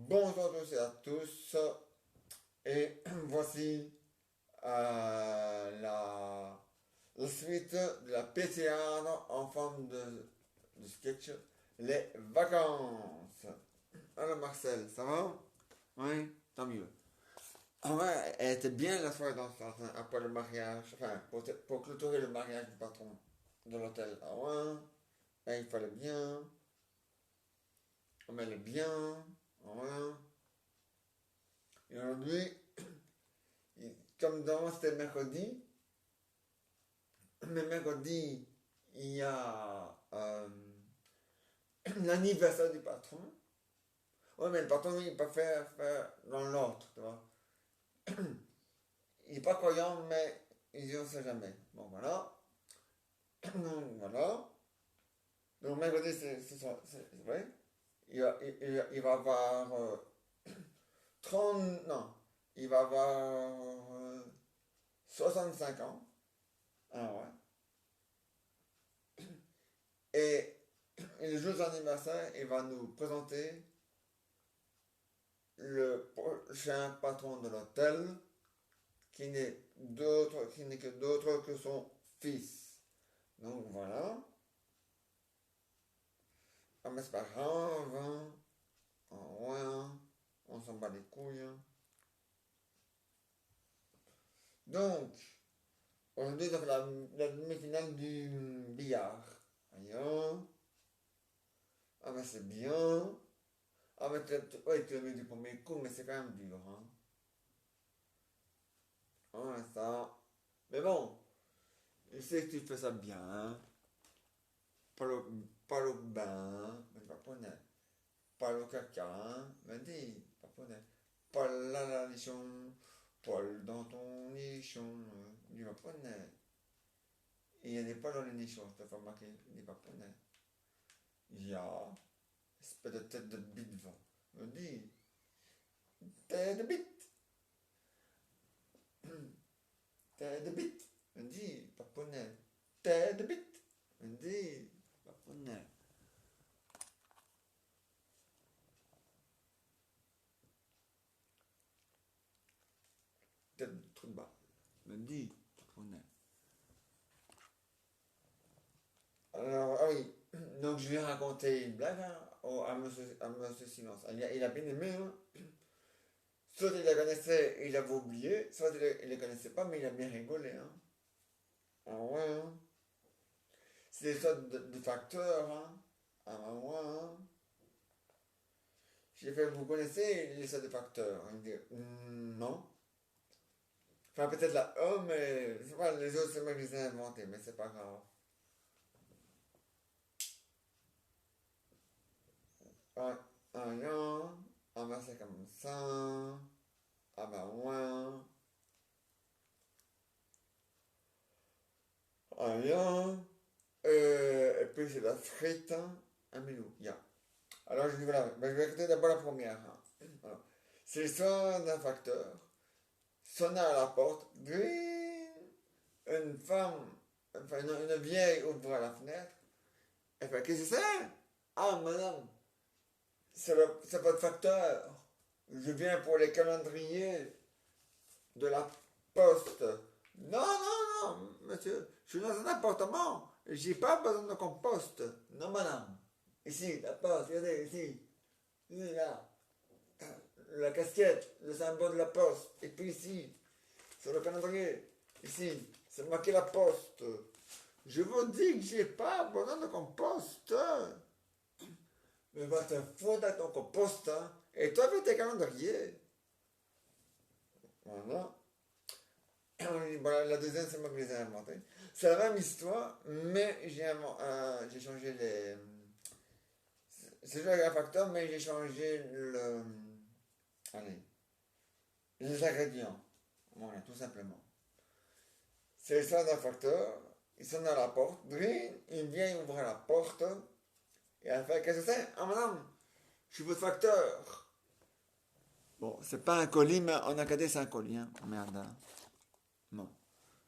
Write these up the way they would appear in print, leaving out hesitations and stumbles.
Bonjour à tous et à tous, et voici la suite de la PTA en forme de sketch, les vacances. Alors Marcel, ça va? Oui, tant mieux. Ah ouais, elle était bien la soirée dansante hein, après le mariage, enfin pour clôturer le mariage du patron de l'hôtel. Ah ouais, il fallait bien, on m'allait bien, ah ouais. Et aujourd'hui, comme demain c'était mercredi, mais mercredi, il y a l'anniversaire du patron. Ouais, mais le patron, il peut faire dans l'autre, tu vois. Il n'est pas croyant, mais il dit on sait jamais. Bon, voilà. Donc, voilà. Donc, mercredi, c'est vrai. Il va avoir 30, non, il va avoir 65 ans. Ah ouais. Et, et le jour de son anniversaire, il va nous présenter le prochain patron de l'hôtel qui n'est que d'autre que son fils. Donc voilà. Ah mais c'est pas grave, hein. Ah ouais, hein. On s'en bat les couilles, hein. Donc, aujourd'hui, donc la demi-finale du billard. Aïe, hein. Ah mais c'est bien. Ah mais ouais, tu as mis du premier coup, mais c'est quand même dur, hein. Ah ça. Mais bon, je sais que tu fais ça bien, hein. Pas le bain, mais pas pour pas le caca, hein. Mais dis, pas pour pas la nichon, poil dans ton nichon, du pas pour Et il y a des poils dans les nichons, je te fais remarquer, des pas pour Il y a, espèce de tête de bite, va. Me dis, tête de bite, tête de bite, me dis, pas pour tête de bite, me dis, pas pour tête de trou de balle, me dis, pas pour Alors, ah oui, donc je vais raconter une blague hein, à monsieur Silence. Il a bien aimé, hein. Soit il la connaissait et il avait oublié, soit il la connaissait pas, mais il a bien rigolé. Hein. Ah ouais, hein. C'est des sortes de facteurs. Hein. Ah ouais, hein. J'ai fait, vous connaissez les sortes de facteurs? Il me dit, non. Enfin, peut-être la E, mais c'est pas, les autres, c'est moi qui les ai inventés, mais c'est pas grave. Ah, ah, non. Ah, ben c'est comme ça. Ah, ben ouais. Ah, bien. Et puis c'est la frite, hein, un menu. Yeah. Alors je dis voilà, ben, je vais écouter d'abord la première. Hein. Alors, c'est l'histoire d'un facteur. Sonna à la porte. Green. Une femme, enfin une vieille ouvre la fenêtre. Elle fait qu'est-ce que c'est? Ah madame, c'est votre facteur. Je viens pour les calendriers de la poste. Non, non, non, monsieur, je suis dans un appartement. J'ai pas besoin de compost. Non, madame. Ici, la poste, regardez, ici. Ici, là. La casquette, le symbole de la poste. Et puis ici, sur le calendrier, ici, c'est marqué la poste. Je vous dis que j'ai pas besoin de compost. Mais va te foutre à ton compost, hein. Et toi, fais tes calendriers. Voilà. Voilà, la deuxième, c'est moi qui les ai inventés. C'est la même histoire, mais j'ai changé les. C'est juste un facteur, mais j'ai changé le. Allez, les ingrédients. Voilà, tout simplement. C'est ça d'un facteur. Il sonne à la porte. Dring, il vient ouvrir la porte. Et elle fait qu'est-ce que c'est? Ah, madame, je suis votre facteur. Bon, c'est pas un colis, mais en Acadie, c'est un colis. Hein. Merde. Hein. Non.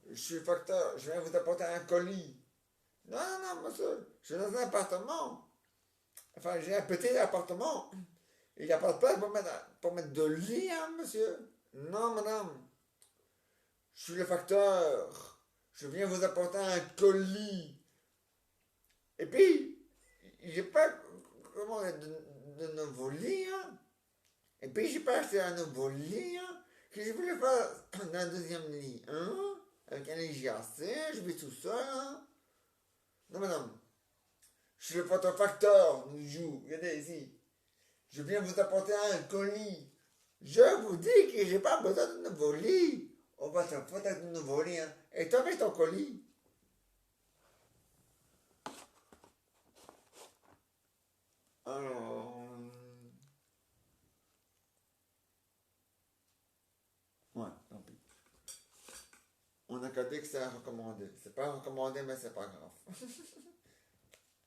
Je suis facteur, je viens vous apporter un colis. Non, non, non, monsieur, je suis dans un appartement. Enfin, j'ai un petit appartement. Il n'y a pas de place pour mettre de lit, hein, monsieur? Non, madame. Je suis le facteur. Je viens vous apporter un colis. Et puis, j'ai pas commandé de nouveau lit, hein. Et puis, j'ai pas acheté un nouveau lit, hein. Que je voulais faire un deuxième lit, hein. Avec un lit GAC, je vais tout seul, hein. Non, madame. Je suis le photofacteur, nous joue. Regardez ici. Je viens vous apporter un colis. Je vous dis que j'ai pas besoin de nouveau lit. On va se foutre avec de nouveau lit, hein. Et t'as mis ton colis. Alors. Ouais, tant pis. On a qu'à dire que c'est à recommander. C'est pas recommandé, mais c'est pas grave.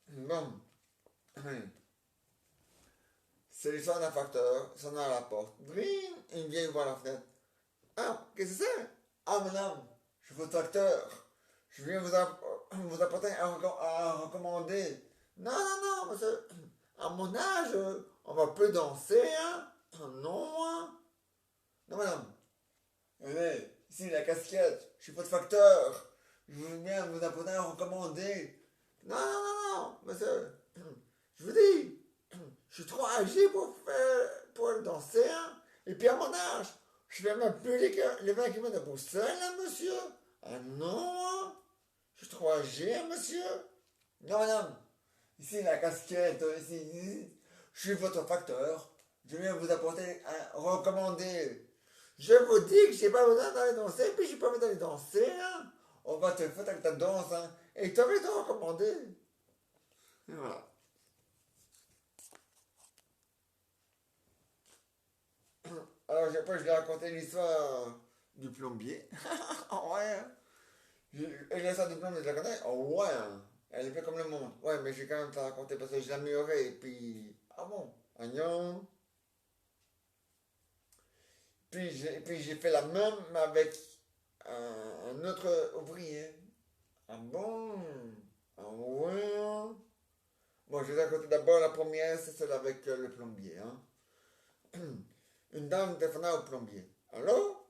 Bon. C'est l'histoire d'un facteur, sonne à la porte. Bring, il vient voir la fenêtre. Ah, qu'est-ce que c'est? Ah, madame, je suis votre facteur. Je viens vous apporter à recommander. Non, non, non, monsieur. À mon âge, on va plus danser, hein? Non, hein? Non, madame. Venez, ici, la casquette. Je suis votre facteur. Je viens vous apporter à recommander. Non, non, non, non, monsieur. Je vous dis. Je suis trop âgé pour danser, hein. Et puis à mon âge, je fais même plus les 20 km pour seul, hein, monsieur. Ah non, hein. Je suis trop âgé, hein, monsieur. Non, madame. Ici, la casquette, ici. Je suis votre facteur. Je viens vous apporter un recommandé. Je vous dis que j'ai pas besoin d'aller danser, puis j'ai pas besoin d'aller danser, hein. On va te foutre avec ta danse, hein. Et tu avais te recommander. Et voilà. Alors, après, je lui ai raconté l'histoire du plombier. Ouais. Et l'histoire du plombier, je la connais. Oh, ouais. Elle est pas comme le monde. Ouais, mais j'ai quand même te la raconter parce que je l'ai améliorée. Et puis, ah bon, agnon. Puis j'ai fait la même, mais avec un autre ouvrier. Ah bon? Ah ouais. Bon, je vais raconter d'abord la première, c'est celle avec le plombier. Hein. Une dame téléphona au plombier. Allô?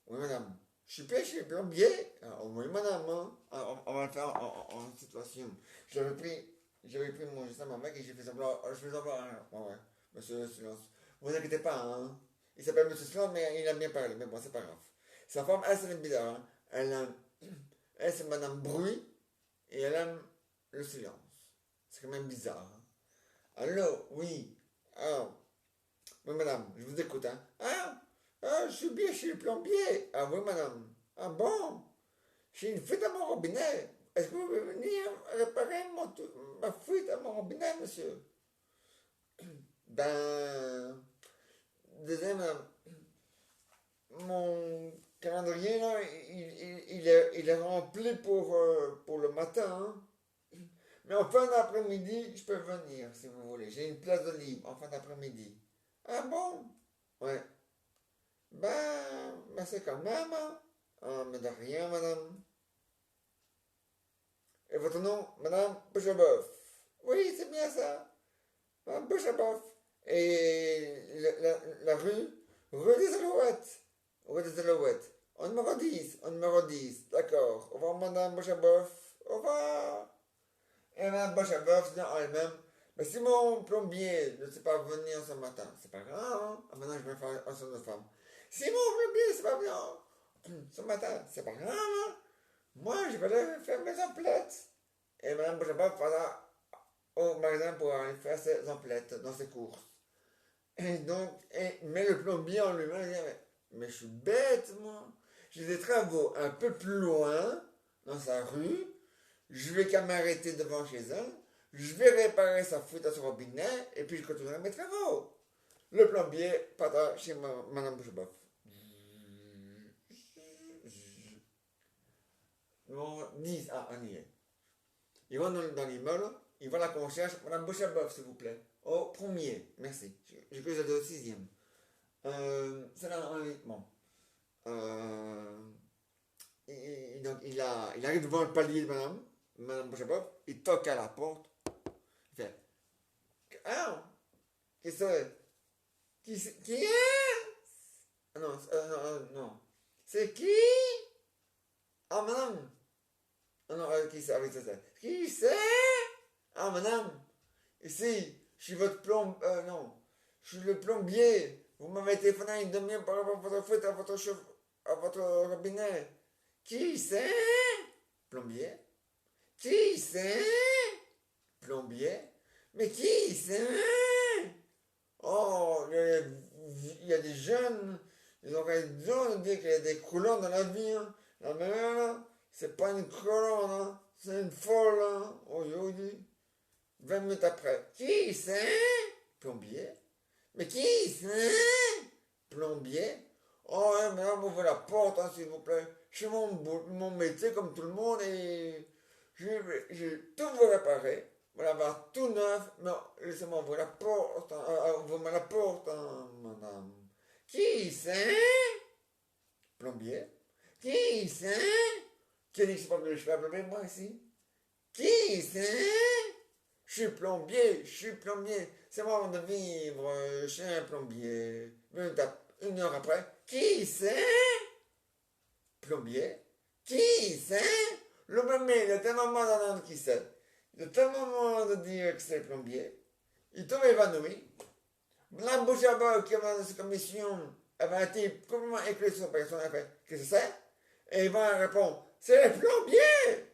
Oui, madame. Je suis pas chez le plombier. Ah, oui, madame. Hein. Ah, on va le faire en situation. J'avais pris mon geste à ma mec et j'ai fait semblant. Je fais semblant. Hein. Ouais, ouais. Monsieur Silence. Vous inquiétez pas, hein. Il s'appelle Monsieur Silence, mais il a bien parlé. Mais bon, c'est pas grave. Sa femme, elle, c'est bizarre. Hein. Elle, c'est Madame Bruit et elle aime le silence. C'est quand même bizarre. Hein. Allô? Oui. Ah. Oui, madame, je vous écoute, hein. Je suis bien chez le plombier. Ah oui, madame. Ah bon? J'ai une fuite à mon robinet. Est-ce que vous pouvez venir réparer ma fuite à mon robinet, monsieur? Ben, désolé, madame. Mon calendrier, là, il est rempli pour le matin, hein. Mais en fin d'après-midi, je peux venir, si vous voulez. J'ai une place de libre en fin d'après-midi. Ah bon? Ouais. Ben c'est quand même, hein. Ah, mais de rien, madame. Et votre nom, madame Boucheboeuf? Oui, c'est bien ça. Madame Boucheboeuf. Et la rue? Rue des Alouettes. Rue des Alouettes. Au numéro 10, au numéro 10. D'accord. Au revoir, madame Boucheboeuf. Au revoir. Et madame Boucheboeuf, dans elle-même. Mais si mon plombier ne sait pas venir ce matin, c'est pas grave, hein. Ah, maintenant, je vais faire un son de femme. Si mon plombier ne sait pas venir ce matin, c'est pas grave, hein. Moi, je vais aller faire mes emplettes. Et madame Boucheboeuf va au magasin pour aller faire ses emplettes dans ses courses. Et donc, mais le plombier en lui-même, il dit, mais je suis bête, moi. J'ai des travaux un peu plus loin, dans sa rue. Je vais quand même m'arrêter devant chez elle. Je vais réparer sa fuite à son robinet et puis je continuerai mes travaux. Le plombier part chez madame Boucheboeuf. Bon, 10, ah, on y est. Il va dans l'immeuble, il va la concierge, madame Boucheboeuf, s'il vous plaît. Au premier, merci. J'ai cru que j'étais au sixième. C'est là, oui, bon. Donc, il arrive devant le palier de madame Boucheboeuf, il toque à la porte. Il fait, ah, qu'est-ce que c'est? Qui est? Ah non, non. C'est qui? Ah, madame. Ah non, qui c'est? Ah oui, c'est ça. Qui c'est? Ah, madame. Ici, je suis votre non. Je suis le plombier. Vous m'avez téléphoné une demi-heure par rapport à votre fuite à votre robinet. Qui c'est? Plombier. Qui c'est? Plombier. Mais qui c'est? Oh, il y a des jeunes, ils ont raison de dire qu'il y a des colons dans la vie. Hein. La mère, là, c'est pas une colonne, hein. C'est une folle. Hein. Aujourd'hui, 20 minutes après. Qui c'est? Plombier. Mais qui c'est? Plombier. Oh, ouais, madame, ouvrez la porte, hein, s'il vous plaît. Je fais mon métier comme tout le monde et je tout vous réparer. Voilà, avoir tout neuf. Non, laissez-moi ouvrir la porte. Hein, ouvrez-moi la porte, hein, madame. Qui c'est? Plombier. Qui c'est? Qui a dit que c'est pas que je suis pas plombier, moi, ici? Qui c'est? Je suis plombier, je suis plombier. C'est moi de vivre, je suis un plombier. Une heure après, qui c'est? Plombier. Qui c'est? Le plombier, il a tellement mal d'entendre qui c'est. Il a tellement de dire que c'est le plombier. Il tombe évanoui. La bouche à bas qui avait dans cette commission avait été complètement éclairée sur sa personne. Elle fait, qu'est-ce que c'est? Et il va répondre, c'est le plombier!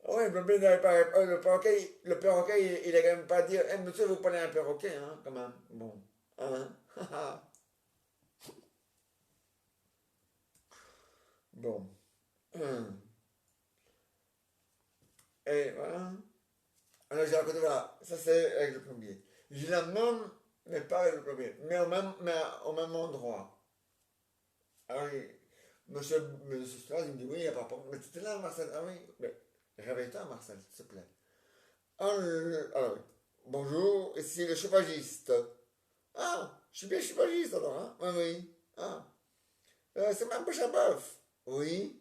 Oui, le perroquet, il a quand même pas dit, eh, monsieur, vous prenez un perroquet, hein, quand même. Bon, hein, bon. Et voilà. Alors j'ai raconté, voilà, ça c'est avec le plombier. J'ai la même, mais pas avec le plombier, mais au même endroit. Alors, monsieur Strauss, il me dit, oui, il n'y a pas de problème. Mais c'était là, Marcel. Ah oui, mais réveille-toi, Marcel, s'il te plaît. Alors, bonjour, ici le chauffagiste. Ah, je suis bien chauffagiste alors, hein? Oui, oui. Ah, c'est ma bouche à bœuf. Oui.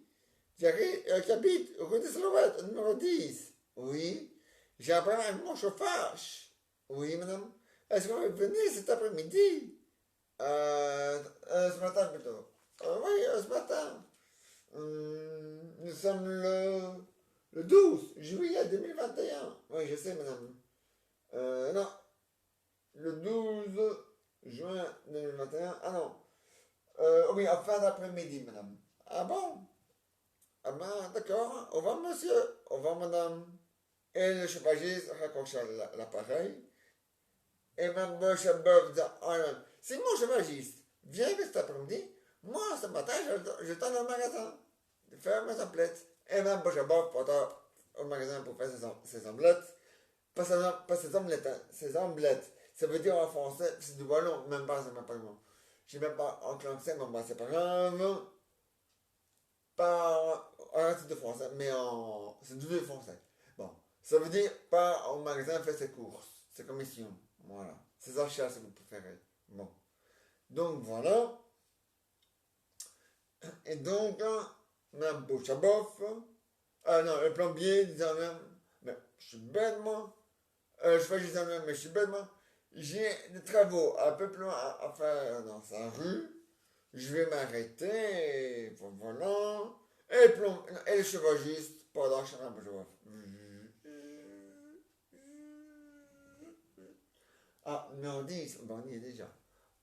Qui habite rue des Alouettes, numéro 10. Oui. J'ai un problème avec mon chauffage. Oui, madame. Est-ce que vous venez cet après-midi? Ce matin plutôt. Oui, ce matin. Nous sommes le 12 juillet 2021. Oui, je sais, madame. Non, le 12 juin 2021. Ah non. Oui, en fin d'après-midi, madame. Ah bon? Ah ben, d'accord. Au revoir, monsieur. Au revoir, madame. Et le chauffagiste raccrocha l'appareil. Et Mme Beuch-Bœuf dit, oh, c'est mon chauffagiste. Viens que cet après-midi. Moi, ce matin, je t'en au magasin. Faire mes emplettes. Et Mme Beuch-Bœuf porta au magasin pour faire ses omelettes. Pas ses omelettes, hein, ses omelettes. Ça veut dire en français, c'est du wallon, même pas, c'est même pas bon. Je n'ai même pas enclenché, mais bon, c'est pas grave. Pas en titre de français, mais c'est du vieux français. Bon, ça veut dire pas au magasin faire ses courses, ses commissions. Voilà. Ses achats, si vous préférez. Bon. Donc, voilà. Et donc, Mme Bouchaboff, non, le plombier disant même, mais je suis bête, moi. Je fais juste un même, mais je suis bête, moi. J'ai des travaux un peu plus loin à faire dans sa rue. Je vais m'arrêter, voilà. Et le chevauchiste, pendant que je suis un peu Ah, mais on dit, bon, on y est déjà.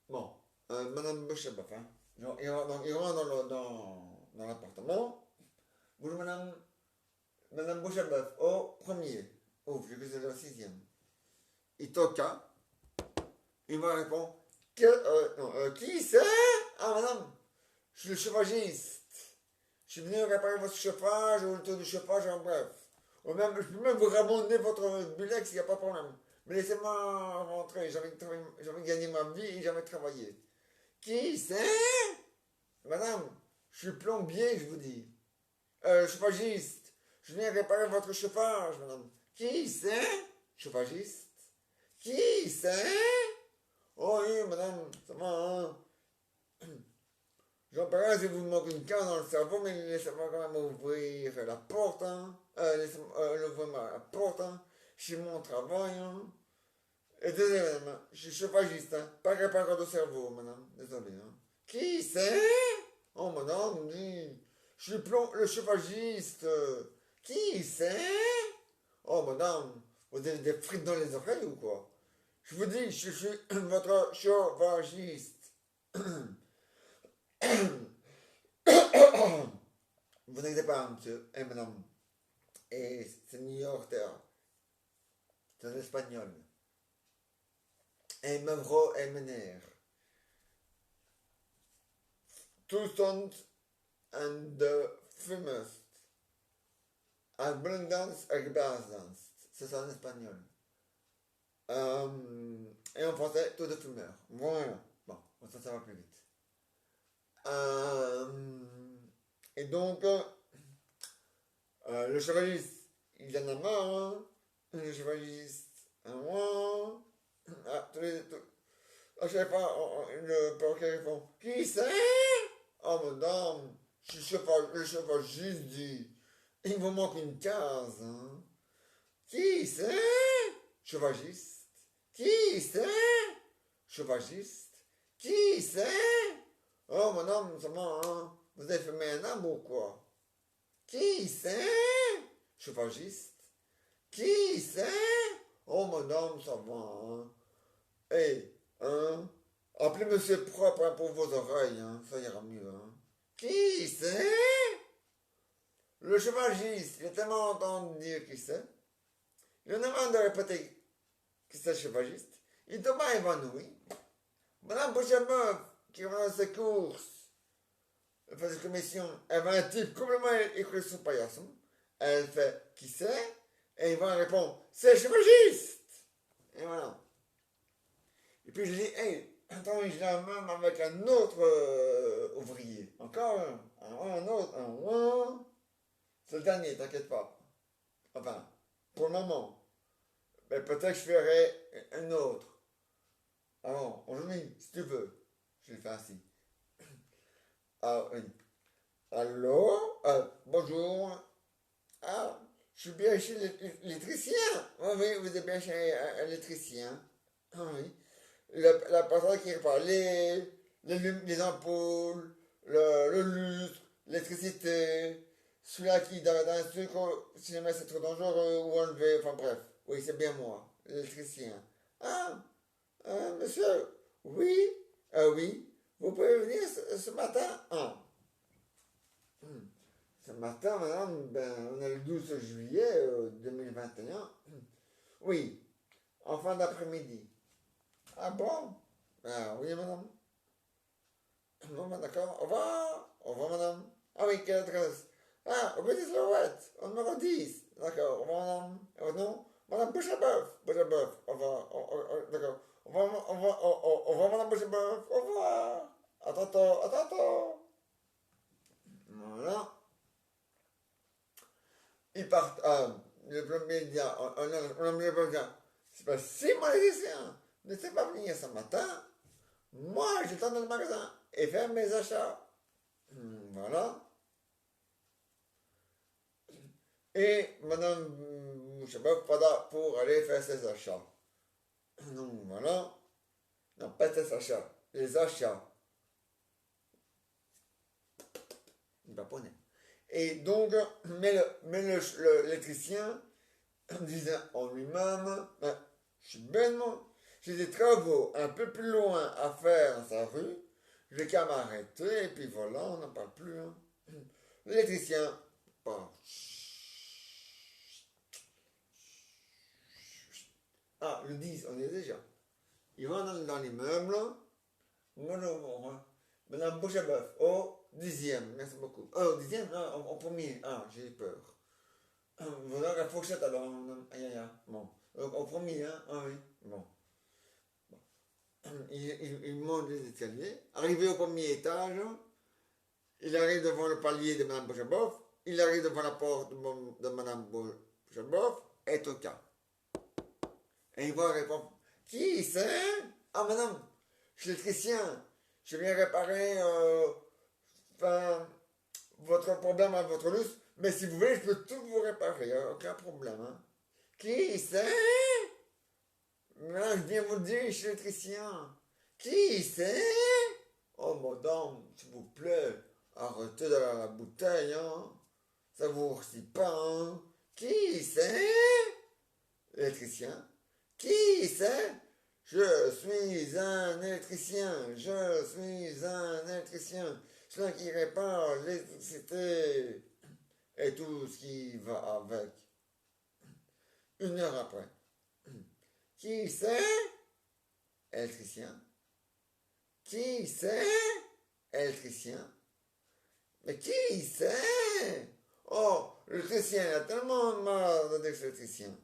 Bon, Madame Boucheboff, hein. Donc, il rentre dans l'appartement. Bonjour, Madame Boucheboff, au premier. Ouf, j'ai vu c'est le sixième. Il toqua. Il me répond, qui c'est? Ah, madame, je suis le chauffagiste. Je suis venu réparer votre chauffage ou le taux du chauffage, en bref. Ou même, je peux même vous ramener votre bulex, il n'y a pas de problème. Mais laissez-moi rentrer, j'ai envie de gagner ma vie et j'ai envie de travailler. Qui c'est? Madame, je suis plombier, je vous dis. Chauffagiste, je viens réparer votre chauffage, madame. Qui c'est? Chauffagiste. Qui c'est? Oh oui, madame, ça va, hein? J'en parle si vous me manquez une carte dans le cerveau, mais laissez-moi quand même ouvrir la porte, hein. Laissez-moi ouvrir la porte, hein. chez mon travail, hein. Et désolé, madame, je suis chauffagiste, hein. Pas réparateur de cerveau, madame. Désolé, hein. Qui c'est? Oh, madame, dis, je suis le chauffagiste. Qui c'est? Oh, madame, vous avez des frites dans les oreilles ou quoi? Je vous dis, je suis votre chauffagiste. Vous n'inquiétez pas, monsieur et madame. Et c'est New Yorker. C'est un espagnol. Et mevrouw et meneer. Toestand en de famous. Abundance abundance. C'est ça en espagnol. Et en français, taux de fumeur. Voilà. Bon, ça va plus vite. Et donc, le chevaliste, il en a marre, hein. Le chevaliste, moi. Ah, je sais pas, le perroquet répond. Qui c'est? Oh, madame, le chevagiste dit. Il vous manque une case, hein. Qui c'est? Chevagiste. Qui c'est? Chevagiste. Qui c'est? Oh, madame, ça va, hein. Vous avez fumé un arbre ou quoi? Qui c'est? Chevagiste. Qui c'est? Oh, madame, ça va, hein. Hey, hein? Appelez monsieur propre, hein, pour vos oreilles, hein. Ça ira mieux, hein. Qui c'est? Le chevagiste, il a tellement entendu dire qui c'est. Il en a marre de répéter qui c'est le chevagiste. Il tomba évanoui. Madame Bouchemeuf, qui va dans ses courses, elle fait ses commissions, elle voit un type complètement écrit sous paillasson. Elle fait qui c'est? Et il va répondre c'est le chevagiste! Et voilà. Et puis je dis hey, attends, je l'ai même avec un autre ouvrier. Encore un autre, un. C'est le dernier, t'inquiète pas. Enfin, pour le moment. Mais peut-être que je ferai un autre. Alors, aujourd'hui, si tu veux, je le fais ainsi. Ah, oui. Allô? Bonjour. Ah, je suis bien chez l'électricien. Oui, oui, vous êtes bien chez l'électricien. Ah oui. La personne qui répare les ampoules, le lustre, l'électricité. Celui-là qui, dans un truc, si jamais c'est trop dangereux, ou enlever, enfin bref. Oui, c'est bien moi, l'électricien. Ah, monsieur, oui, oui, vous pouvez venir ce matin? Ah. Ce matin, madame, ben, on est le 12 juillet 2021. Oui, en fin d'après-midi. Ah bon? Ah oui, madame. Bon, ben, d'accord. Au revoir. Au revoir, madame. Ah oui, quelle adresse? Ah, au petit Silhouette, au numéro 10. D'accord. Au revoir, madame. Non? Madame Bouche-à-Bœuf. Bouche-à-Bœuf. Au revoir. D'accord. Au revoir, au revoir, madame Bouche-à-Bœuf. Au revoir. À tantôt. À tantôt. Voilà. Ils partent. Le plombier dit, c'est pas si mon électricien ne sait pas venir ce matin. Moi, je dans le magasin et faire mes achats. Voilà. Et madame, je sais pas, pour aller faire ses achats. Donc voilà. Non, pas ses achats, les achats. Japonais. Et donc, mais l'électricien disait en lui-même, ben, je suis bêtement, j'ai des travaux un peu plus loin à faire dans sa rue, je vais qu'à m'arrêter, et puis voilà, on n'en parle plus. Hein. L'électricien, bon. Ah, le 10, on y est déjà. Il va dans l'immeuble, bonjour, hein. Madame Bouche-à-Bœuf, au 10e, merci beaucoup. Oh, au 10e, non, au premier, ah, j'ai peur. Voilà la fourchette alors, aïe aïe aïe, bon. Au premier, hein, ah oui, bon. Il monte les escaliers, arrivé au premier étage, il arrive devant le palier de Madame Bouche-à-Bœuf, il arrive devant la porte de Madame Bouche-à-Bœuf, et toca. Et il va répondre, qui c'est? Ah madame, je suis électricien, je viens réparer votre problème à votre lustre, mais si vous voulez, je peux tout vous réparer, aucun problème. Hein. Qui c'est? Là, je viens vous le dire, je suis électricien. Qui c'est? Oh, madame, s'il vous plaît, arrêtez d'aller à la bouteille, hein. Ça vous reçit pas, hein. Qui c'est? Électricien. Qui c'est? Je suis un électricien. Je suis un électricien. Celui qui répare l'électricité et tout ce qui va avec. 1 heure après. Qui c'est? Électricien. Qui c'est? Électricien. Mais qui c'est? Oh, l'électricien, il a tellement marre d'être électricien.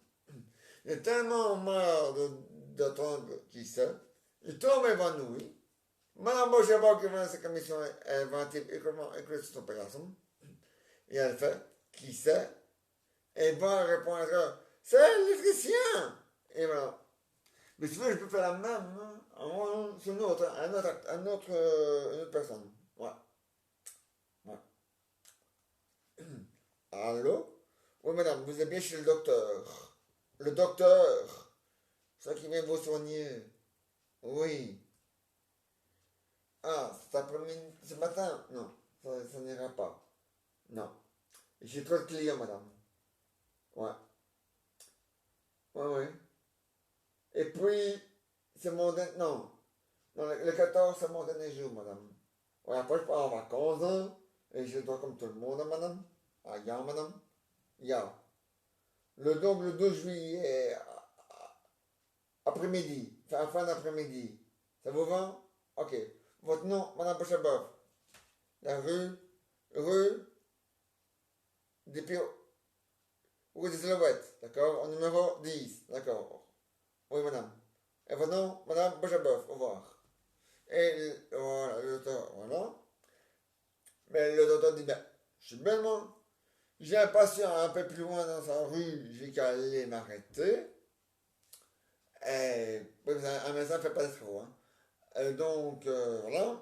Il a tellement marre d'attendre qui c'est. Il tombe évanoui. Madame Bochabot qui va dans sa commission, elle va écouter son opération. Et elle fait, qui c'est? Et elle va répondre, c'est l'électricien! Et voilà. Mais si tu veux, je peux faire la même, hein, sur une autre, une autre personne. Ouais. Ouais. Allô? Oui, madame, vous êtes bien chez le docteur. Le docteur, c'est qui vient vous soigner. Oui. Ah, cet après-midi, ce matin? Non, ça n'ira pas. Non. J'ai trop de clients, madame. Ouais. Ouais, ouais. Et puis, c'est mon dernier. Non. Non, le 14, c'est mon dernier jour, madame. Ouais, après, je pars en vacances, hein, et je dois comme tout le monde, hein, madame. Ah, ya, madame. Ya. Le 12 juillet, après-midi, fin d'après-midi. Ça vous va? Ok. Votre nom, madame Pochaboff. La rue des rue des Silhouettes, d'accord? Au numéro 10, d'accord. Oui, madame. Et votre nom, madame Pochaboff, au revoir. Et voilà, le docteur, voilà. Mais le docteur dit, ben, je suis bellement. J'ai un patient un peu plus loin dans sa rue, j'ai qu'à aller m'arrêter. Et oui, un médecin ne fait pas de trop, hein. Donc, voilà.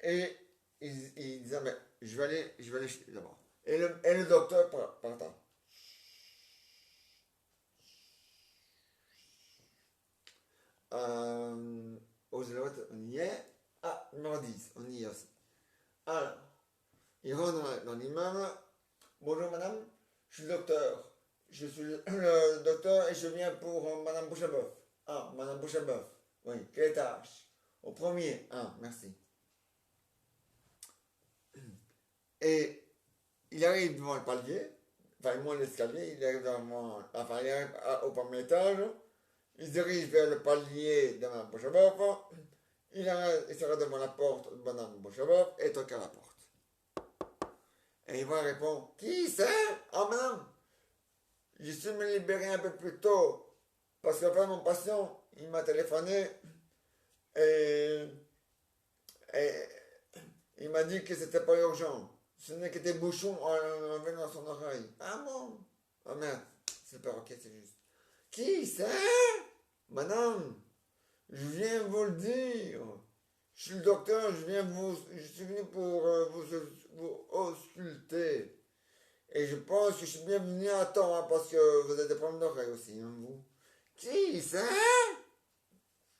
Et il disait, mais je vais aller d'abord. Et le docteur partant. Aux Alouettes, on y est. Ah, numéro 10, on y est aussi. Alors, il rentre dans l'immeuble. Bonjour madame, je suis le docteur. Je suis le docteur et je viens pour madame Bouchaboff. Ah, madame Bouchaboff. Oui, quel étage? Au premier. Ah, merci. Et il arrive devant le palier, enfin, il monte l'escalier, il arrive enfin, il arrive au premier étage, il se dirige vers le palier de Mme Bouchaboff, il sera devant la porte de Mme Bouchaboff et toque à la porte. Et il va répondre, qui c'est? Ah, madame, je suis me libérer un peu plus tôt, parce que mon patient, il m'a téléphoné et, et il m'a dit que c'était pas urgent. Ce n'est que des bouchons en venant dans son oreille. Ah bon? Ah merde, c'est pas ok, c'est juste. Qui c'est? Madame, je viens vous le dire. Je suis le docteur, je suis venu pour vous ausculter. Et je pense que je suis bien venu à temps, hein, parce que vous avez des problèmes d'oreille aussi, hein, vous. Qui c'est?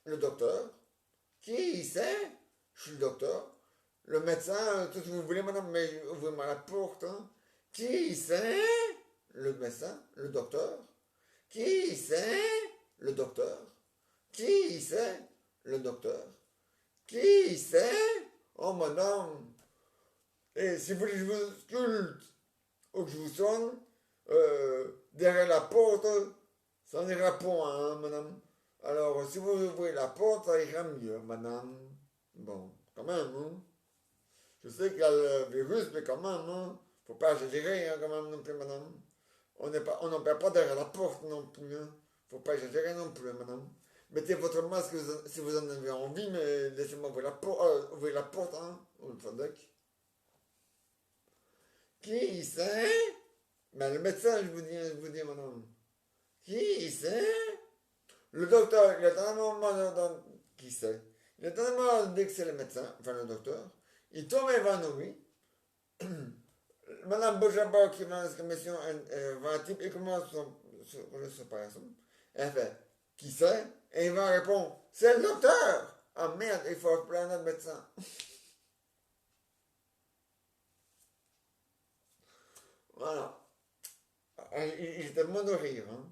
Le docteur. Qui c'est? Je suis le docteur. Le médecin, tout ce que vous voulez, madame, mais ouvrez-moi la porte. Hein. Qui c'est? Le médecin, le docteur. Qui c'est? Le docteur. Qui c'est? Le docteur. Qui c'est? Oh, madame. Et si vous voulez que je vous sculpte ou que je vous sonne, derrière la porte, ça n'ira point, hein, madame. Alors, si vous ouvrez la porte, ça ira mieux, madame. Bon, quand même, hein. Je sais qu'il y a le virus, mais quand même, hein. Faut pas exagérer, hein, quand même, non plus, madame. On n'en perd pas derrière la porte non plus, hein. Faut pas exagérer non plus, madame. Mettez votre masque si vous en avez envie, mais laissez-moi ouvrir la porte, hein, ou le fondec. Qui c'est? Ben, le médecin, je vous dis, madame. Qui c'est? Le docteur, il a tellement mal qui c'est? Il a tellement dès que c'est le médecin, enfin le docteur. Il tombe évanoui. Madame Bojaba qui va dans cette commission, va un type, il commence son personne. Elle fait, qui c'est? Et il va répondre, c'est le docteur! Ah merde, il faut appeler un autre médecin. Voilà. Il était mort de rire, hein.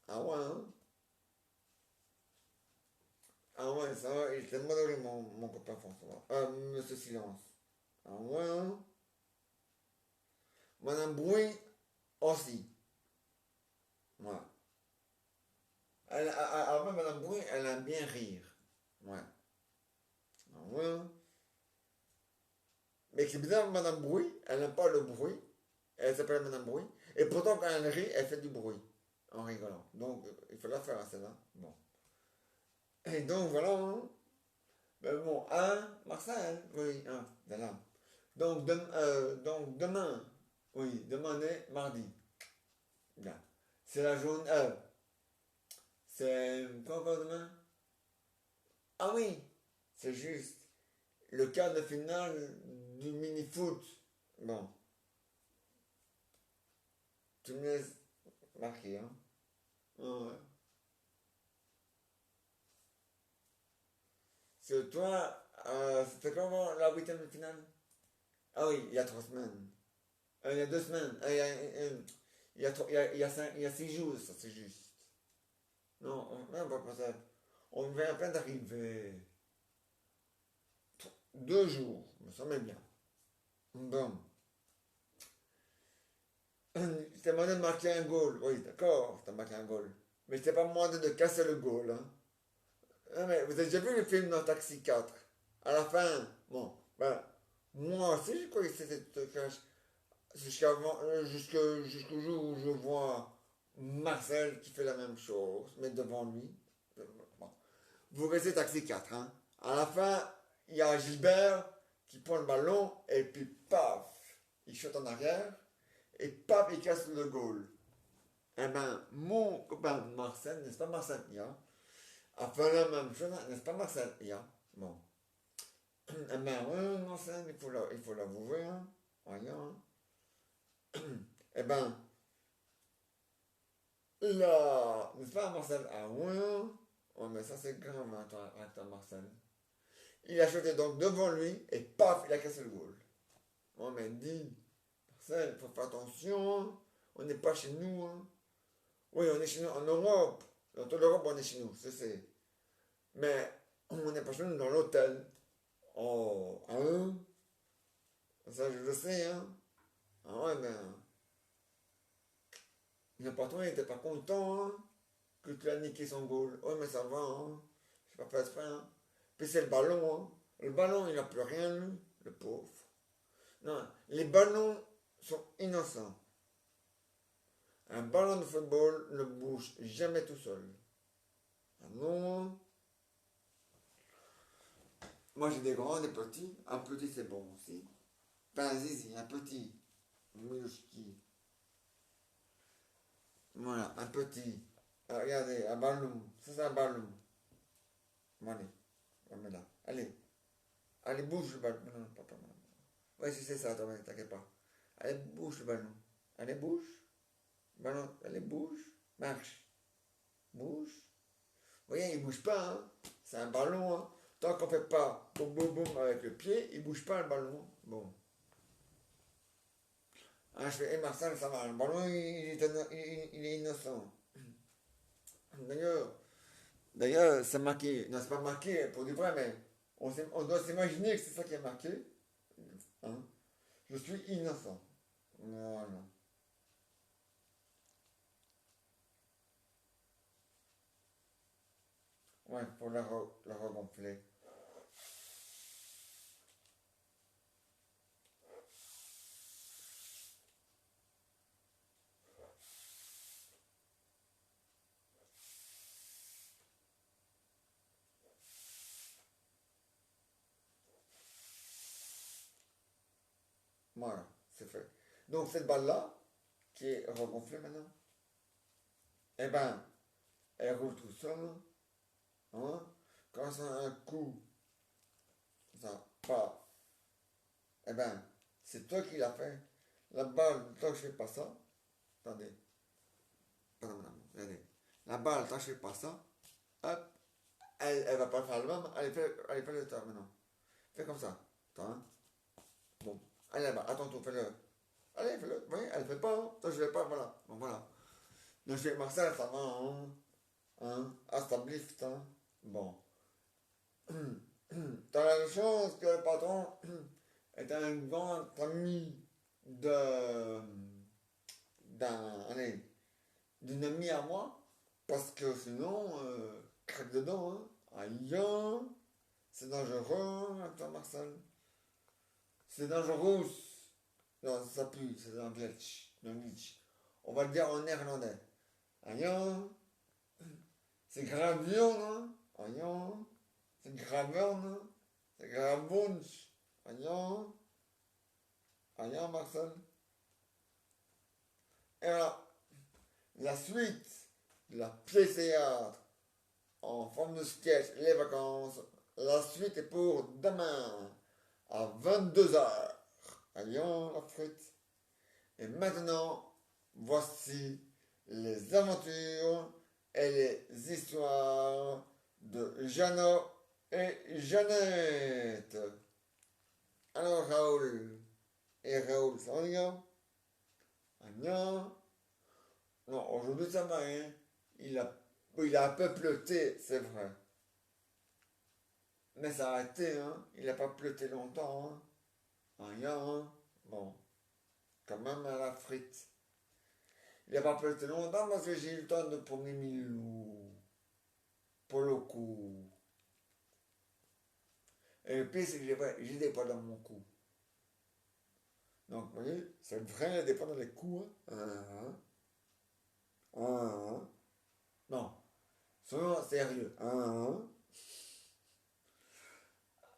Ah ouais, hein. Ah ouais, ça va, il était mort de rire, mon copain François. Monsieur Silence. Ah ouais, hein. Madame Bruy aussi. Ouais. Avant, Madame Bruy, elle aime bien rire. Ouais. Ah ouais, hein. Mais c'est bizarre, Madame Bruy, elle n'aime pas le bruit. Elle s'appelle Madame Bruy. Et pourtant, quand elle rit, elle fait du bruit. En rigolant. Donc, il faut la faire à celle-là. Bon. Et donc, voilà, hein. Mais bon, Marcel, oui, voilà. Donc, demain, oui, demain est mardi. Bien. C'est la journée, c'est quoi encore demain? Ah oui, c'est juste le quart de finale du mini-foot. Bon, tu me laisses marquer, hein. Ouais. C'est toi, c'était comment la huitième de finale? Ah oui, il y a 3 semaines. Il y a 2 semaines. Il y a 6 jours, ça c'est juste. Non, on va pas ça. On vient à peine d'arriver. 2 jours, me semble bien. Bon. Je t'ai demandé de marquer un goal. Oui, d'accord, t'as marqué un goal. Mais je t'ai pas demandé de casser le goal, hein. Ah, mais vous avez déjà vu le film dans Taxi 4? À la fin, bon, voilà. Moi aussi, je crois que c'était tout cash. Jusqu'au jour où je vois Marcel qui fait la même chose, mais devant lui. Bon. Vous restez Taxi 4, hein. À la fin, il y a Gilbert qui prend le ballon et puis paf, il chute en arrière et paf, il casse le goal. Eh ben, mon copain Marcel, n'est-ce pas Marcel Ia, a fait la même chose, n'est-ce pas Marcel Ia? Bon. Eh ben, oui, Marcel, il faut l'avouer, hein. Voyons, hein. Eh ben, là, n'est-ce pas Marcel? Ah oui, hein. Oh, mais ça c'est grave, hein, toi, Marcel. Il a chuté donc devant lui et paf, il a cassé le goal. Oh, mais dis, Marcel, faut faire attention, hein. On n'est pas chez nous, hein. Oui, on est chez nous en Europe. Dans toute l'Europe, on est chez nous, c'est. Mais on n'est pas chez nous dans l'hôtel. Oh, hein? Ça, je le sais, hein? Ah ouais, ben, n'importe où, il n'était pas content, hein? Que tu as niqué son goal. Oh, mais ça va, hein? Je pas fait exprès, hein? Puis c'est le ballon, hein? Le ballon, il n'a plus rien, lui, le pauvre. Non, les ballons sont innocents. Un ballon de football ne bouge jamais tout seul. Ah non? Moi, j'ai des grands, des petits. Un petit, c'est bon aussi. Ben, zizi, un petit. Milouchki. Voilà, un petit. Ah, regardez, un ballon. Ça, c'est un ballon. Bon, allez, on met là. Allez, allez, bouge le ballon. Non, non, pas mal. Ouais, si c'est ça, attends, t'inquiète pas. Allez, bouge le ballon. Allez, bouge. Ballon, allez, bouge. Marche. Bouge. Vous voyez, il bouge pas, hein. C'est un ballon, hein. Tant qu'on fait pas boum boum boum avec le pied, il bouge pas le ballon. Bon. Ah, je fais, Marcel, ça va. Le ballon, il est innocent. D'ailleurs, D'ailleurs, c'est marqué. Non, c'est pas marqué pour du vrai, mais on doit s'imaginer que c'est ça qui est marqué. Hein. Je suis innocent. Voilà. Ouais, pour la regonfler. Voilà, c'est fait. Donc, cette balle-là, qui est regonflée maintenant, eh ben, elle roule tout seul. Hein. Quand ça a un coup, ça, pas. Eh ben, c'est toi qui l'as fait. la balle, tant que je fais pas ça, attendez, pardon madame, regardez, la balle, tant que je fais pas ça, hop, elle va pas faire le même, allez, fais le temps maintenant. Fais comme ça. Attends, hein. Bon, allez là-bas, attends, fais-le. Allez, fais-le. Vous voyez, elle fait pas, hein. Toi, je vais pas, voilà. Bon, voilà. Donc, je fais Marcel, ça va, hein. Hein. Ah, ça blift, hein. Bon. T'as la chance que le patron est un grand ami de, allez, d'une amie à moi, parce que sinon, craque dedans, hein. Aïe, hein. C'est dangereux, hein, toi, Marcel. C'est dangereux. Non, ça pue, c'est un glitch. Un glitch. On va le dire en néerlandais. Aïe, hein. C'est gravion, hein. Aïe, hein. C'est graverne, hein. C'est gravunch. Aïe, hein. Aïe, hein, Marcel. Et voilà, la suite de la pièce théâtre en forme de sketch, les vacances. La suite est pour demain à 22h à Lyon, la frite. Et maintenant, voici les aventures et les histoires de Jeannot et Jeannette. Alors Raoul et Raoul, ça va les gars? Agnan. Non, aujourd'hui ça va, hein. Il a un peu pleuté, c'est vrai. Mais ça a été, hein. Il n'a pas pleuté longtemps, hein. Rien, hein. Bon, quand même à la frite. Il n'a pas pleuté longtemps parce que j'ai eu le temps de promener Milou. Pour le coup. Et le pire, c'est que j'ai des poids dans mon cou. Donc, vous voyez, c'est vrai, des poids dans les coups, hein. Non, soyons sérieux.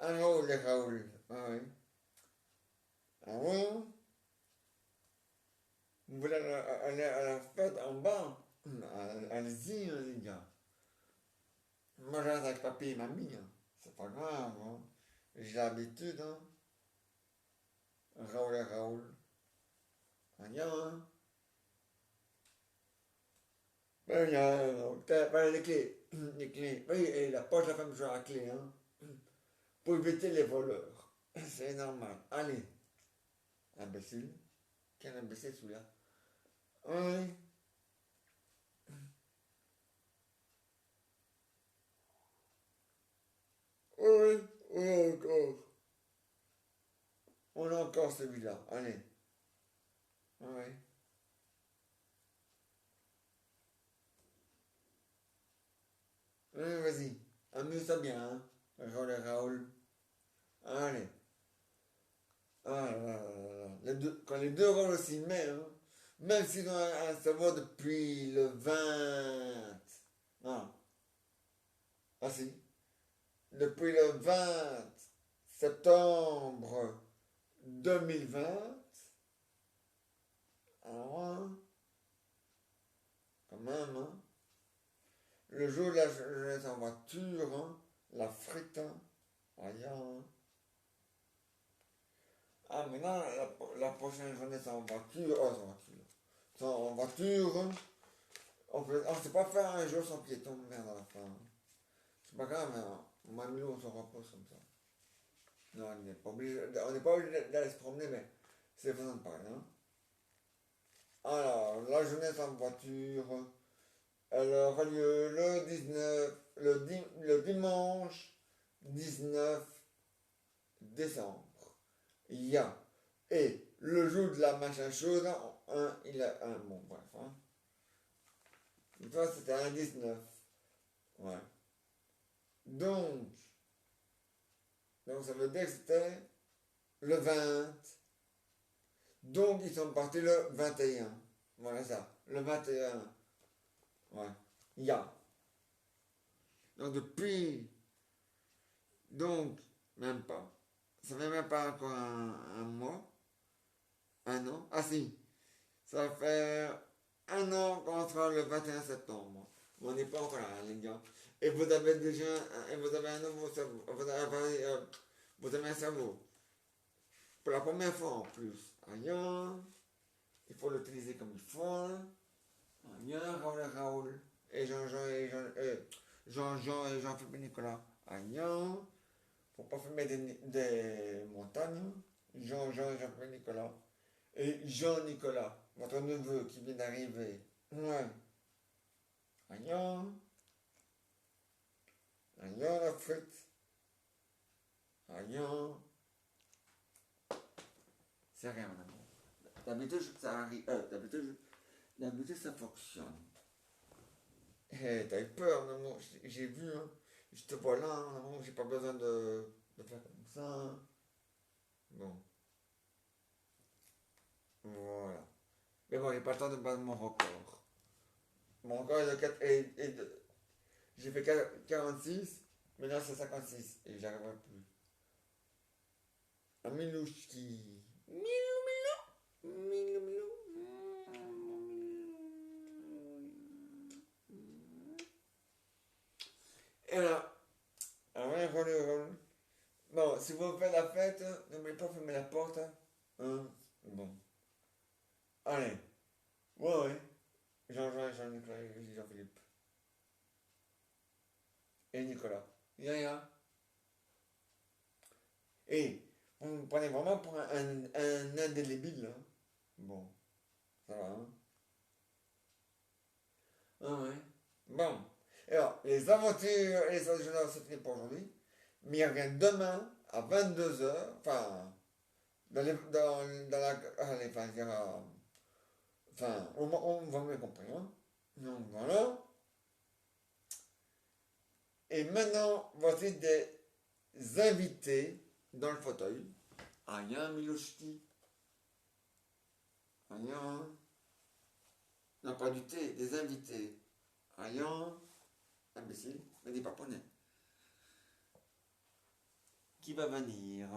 Un Raoul et Raoul. Ah oui. Ah oui. Vous voulez aller à la fête en bas? Allez-y, hein, les gars. Moi, je reste avec papy et mamie, hein. C'est pas grave, hein. J'ai l'habitude, hein. Raoul et Raoul. Rien, hein. Ben, ben, les clés. Les clés. Oui, et la poche, la femme joue à la clé, hein. Pour éviter les voleurs. C'est normal. Allez. Imbécile. Quel imbécile celui-là? Oui. Oui. Oui, encore. On a encore celui-là. Allez. Oui. Oui, vas-y. Amuse-toi bien, hein. Raoul et Raoul. Allez. Ah là là là là. Quand les deux rôles s'y mettent, hein, même s'ils ont un cerveau depuis le 20. Non. Ah si. Depuis le 20 septembre 2020. Alors, hein, quand même, hein. Le jour de la jeunesse en voiture, hein, la frite, hein. Aïe, hein. Ah, maintenant, la prochaine journée, c'est en voiture. Oh, c'est en voiture. C'est en voiture, hein. On sait pas faire un jour sans piéton, merde, à la fin, hein. C'est pas grave, mais mamie, on se repose comme ça. Non, on n'est pas obligé d'aller se promener, mais c'est faisant de parler, hein. Alors, la jeunesse en voiture, elle aura lieu le 19, le dimanche 19 décembre. Il y a. Et le jour de la machin chose, il a un. Bon, bref, hein. Toi, c'était un 19. Ouais. Donc, ça veut dire que c'était le 20. Donc, ils sont partis le 21. Voilà ça. Le 21. Ouais. Il y a. Donc, depuis. Donc, même pas. Ça fait même pas encore un mois. Un an. Ah si. Ça fait un an qu'on sera le 21 septembre. Mais on n'est pas encore là, les gars. Et vous avez déjà. Et vous avez un nouveau cerveau. Vous avez un cerveau. Pour la première fois en plus. Aïe. il faut l'utiliser comme il faut. Hein. Bien, Raoul et Raoul. Et Jean-Jean et Jean-Jean et Jean-Philippe Nicolas. Agnan. Faut pas fumer des montagnes. Jean-Jean et Jean-Philippe Nicolas. Et Jean-Nicolas, votre neveu qui vient d'arriver. Ouais. Agnan. Agnan la frite. Agnan. C'est rien, mon amour. D'habitude, ça arrive. D'habitude, ça fonctionne. T'as eu peur, mon amour. J'ai vu, hein. Je te vois là, hein, mon amour. J'ai pas besoin de faire comme ça. Hein. Bon. Voilà. Mais bon, j'ai pas le temps de battre mon record. Mon record est de 4. J'ai fait 46, mais là c'est 56. Et j'arriverai plus. Un Milouchki. Milou, milou. Milou, milou. Et là, bon, si vous faites la fête, n'oubliez pas de fermer la porte. Hein? Bon. Allez. Ouais, ouais. Jean-Jean, Jean-Nicolas et Jean-Philippe. Et Nicolas. Ya. Et vous me prenez vraiment pour un indélébile. Hein? Bon. Ça va, hein? Ah ouais. Bon. Alors, les aventures et les autres c'est fini pour aujourd'hui. Mais il revient demain à 22 h. Enfin, dans la. Allez, enfin, on va bien comprendre. Hein? Donc voilà. Et maintenant, voici des invités dans le fauteuil. Aya Miloshki. Aya. Non, pas du thé, des invités. Aya. Imbécile, mais des paponais. Qui va venir?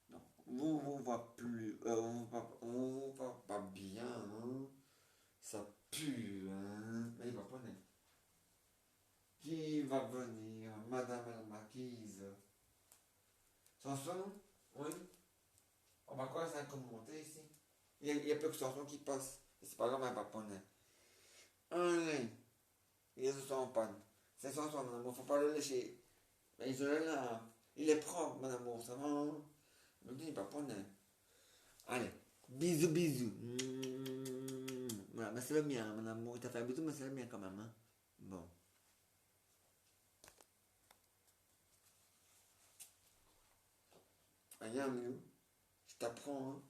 Non, vous voit plus. On voit pas bien. Hein? Ça pue, hein? Mais des paponais. Qui va venir? Madame la marquise. Chanson? Oui. On va commencer à commenter ici. Il y a peu de chansons qui passent. C'est pas grave, un paponais. Allez. Il sont en panne. C'est chanson, mon amour. Faut pas le lécher. Mais je l'ai là. Il est propre, mon amour. Ça va? Hein? Me dis, paponais. Allez. Bisous, bisous. Voilà, mais c'est le mien, mon amour. Il t'a fait un bisou, mais c'est le mien quand même. Hein? Bon. Allez, Amilou. Je t'apprends hein,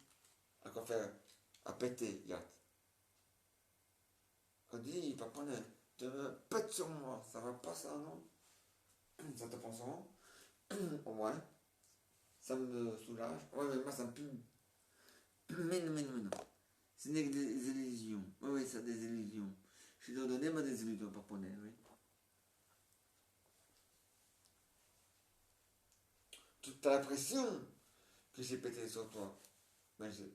à quoi faire. À péter, Yacht. On dit, paponais, tu me pètes sur moi. Ça va pas, ça, non? Ça te prend souvent? Ouais. Ça me soulage. Ouais, mais moi, ça me pue. Mais non, mais non, mais non. Ce n'est que des illusions. Oui, oui, c'est des illusions. Je dois donner ma des illusions, paponais, oui. Tu as l'impression que j'ai pété sur toi. Mais j'ai.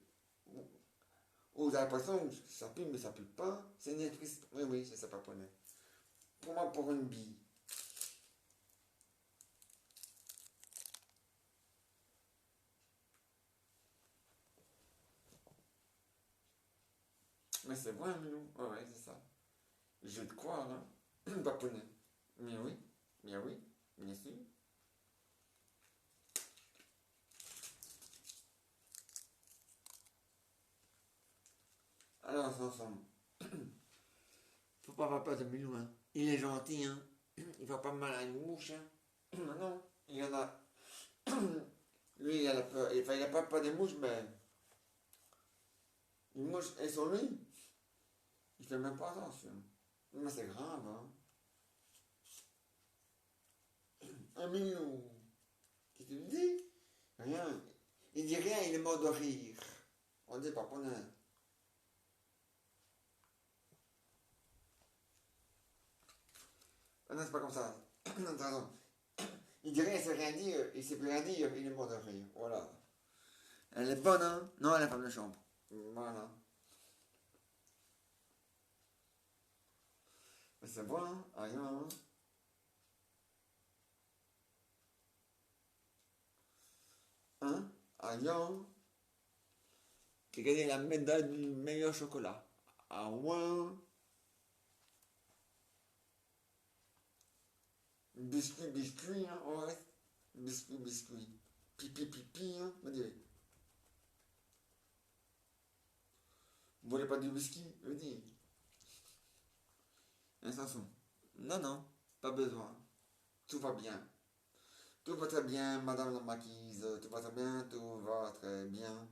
Ou t'as l'impression que ça pue, mais ça pue pas. C'est une triste. Oui, oui, c'est ça, paponais. Pour moi, pour une bille. Mais c'est vrai, Milou. Ouais, ouais, c'est ça. Je vais te croire, hein. Paponais. Mais oui, bien oui, bien sûr. Alors, ensemble. Faut pas avoir peur de Milou, hein. Il est gentil, hein. Il va pas mal à une mouche, hein. Non, il y en a. Lui, il a la peur. Enfin, il a pas peur des mouches, mais. Une mouche est sur lui. Il fait même pas attention. Mais c'est grave, hein. Un Milou. Qu'est-ce que tu dis? Rien. Il dit rien, il est mort de rire. On dit pas pour un. Ah non, c'est pas comme ça. Non, t'as raison. Il dit rien, il sait rien dire, il sait plus rien dire, il est mort de rire. Voilà. Elle est bonne, hein? Non, elle est femme de chambre. Voilà. Mais c'est bon, hein? Rien, hein? Hein? Rien. qui a gagné la médaille du meilleur chocolat. Ah ouais. Biscuit, biscuit, hein, ouais. Biscuit, biscuit. Pipi, pipi, hein, me dites. Vous voulez pas du biscuit? Je dis. Un Samson. Non, non, pas besoin. Tout va bien. Tout va très bien, madame la marquise. Tout va très bien, tout va très bien.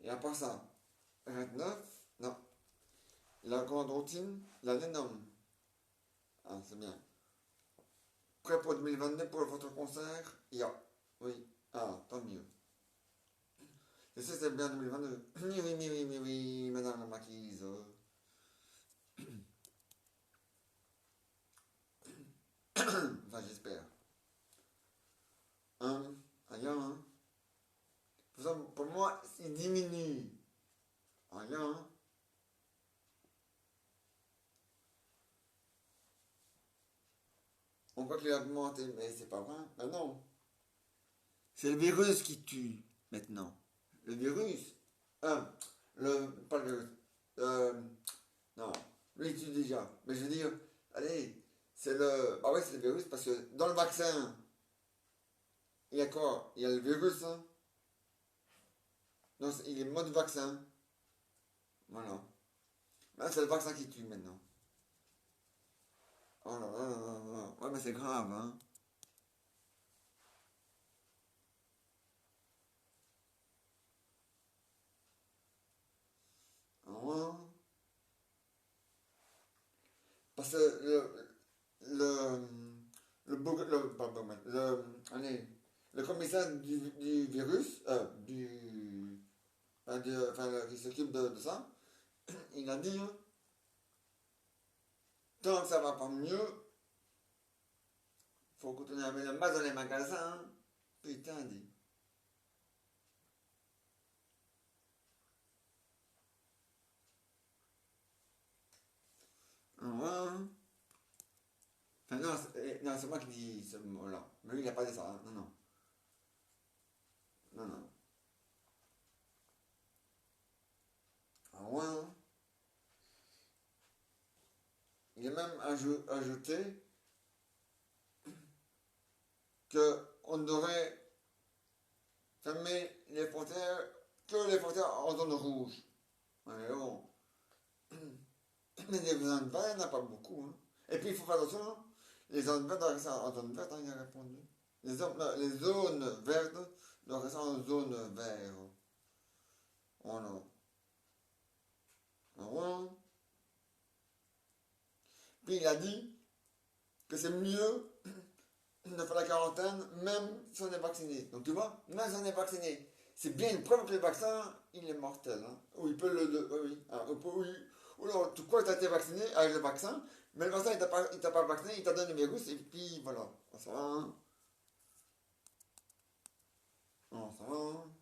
Et à part ça, 29, non. La grande routine, la l'énorme. Ah, c'est bien. Prêt pour 2022 pour votre concert? Ya. Oui. Ah, tant mieux. Je sais, c'est bien 2022. Oui, oui, oui, oui, oui, oui, madame la marquise. Enfin, j'espère. Rien, hein. Pour moi, il diminue. Rien, hein. On voit qu'il a augmenté, mais c'est pas vrai. Ben non. C'est le virus qui tue, maintenant. Le virus. Pas le virus. Euh, non, lui il tue déjà. Mais je veux dire, allez, c'est le. Ah ouais, c'est le virus parce que dans le vaccin, il y a quoi? Il y a le virus, hein. Non, il est mode vaccin. Voilà. Là, c'est le vaccin qui tue maintenant. Oh là là là là là. Ouais, mais c'est grave, hein. Ah ouais. Parce que allez, le commissaire du virus, qui s'occupe de ça, il a dit, hein, tant que ça va pas mieux, faut continuer à mettre le masque dans les magasins, hein. Putain, dit. Ah ouais, hein. Enfin, non, c'est moi qui dis ce mot-là. Mais lui, il a pas dit ça, hein. Non, non. Non, non. Ah ouais, hein. Il a même ajouté qu'on devrait fermer les frontières, que les frontières en zone rouge. Mais bon, mais des zones vertes, il n'y en a pas beaucoup, hein. Et puis il faut faire attention, hein. Les zones vertes doivent rester en zone verte, hein, il a répondu. Les zones vertes doivent rester en zone verte. Voilà. Voilà. Puis il a dit que c'est mieux de faire la quarantaine même si on est vacciné. Donc tu vois, même si on est vacciné, c'est bien une preuve que le vaccin, il est mortel, hein. Ou il peut oui, oui. Ah, oui. Ou alors, tu crois que tu as été vacciné avec le vaccin, mais le vaccin, il t'a pas vacciné, il t'a donné le virus, et puis voilà. Ça va, hein. Non, ça va, hein.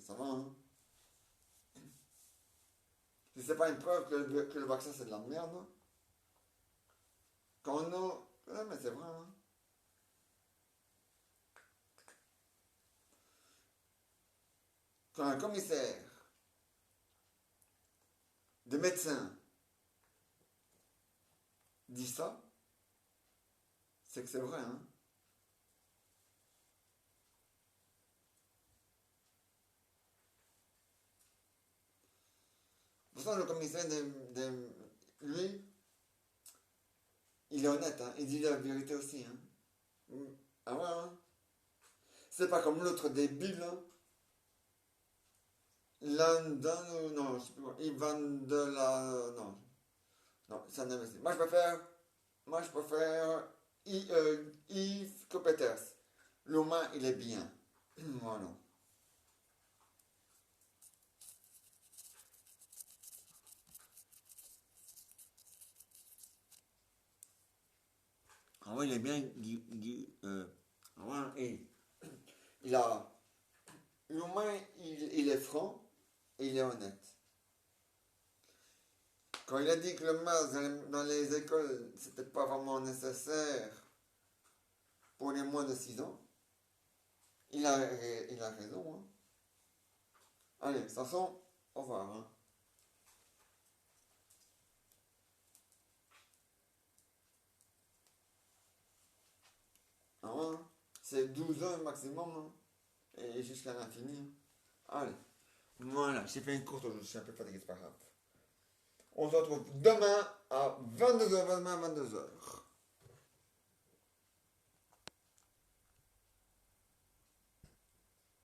Ça va, hein. Si c'est pas une preuve que le vaccin c'est de la merde, hein. Quand non. Ouais, mais c'est vrai, hein. Quand un commissaire de médecin dit ça, c'est que c'est vrai, hein. Pourtant, le commissaire lui, il est honnête, hein. Il dit la vérité aussi, hein. Ah ouais, hein. C'est pas comme l'autre débile, hein. London, non, je sais plus quoi. Ivan de la. Non, non, ça n'a pas. Moi je préfère Yves Copeters. L'humain, il est bien. Voilà. Ah ouais, il est bien. Ah ouais, et il a. L'humain, il est franc et il est honnête. Quand il a dit que le masque dans les écoles, c'était pas vraiment nécessaire pour les moins de 6 ans, il a raison. Hein. Allez, de toute façon, au revoir. Hein. Ah ouais, c'est 12 heures maximum. Hein. Et jusqu'à l'infini. Allez. Voilà, j'ai fait une courte aujourd'hui, je suis un peu fatigué, c'est pas grave. On se retrouve demain à 22h, demain à 22h.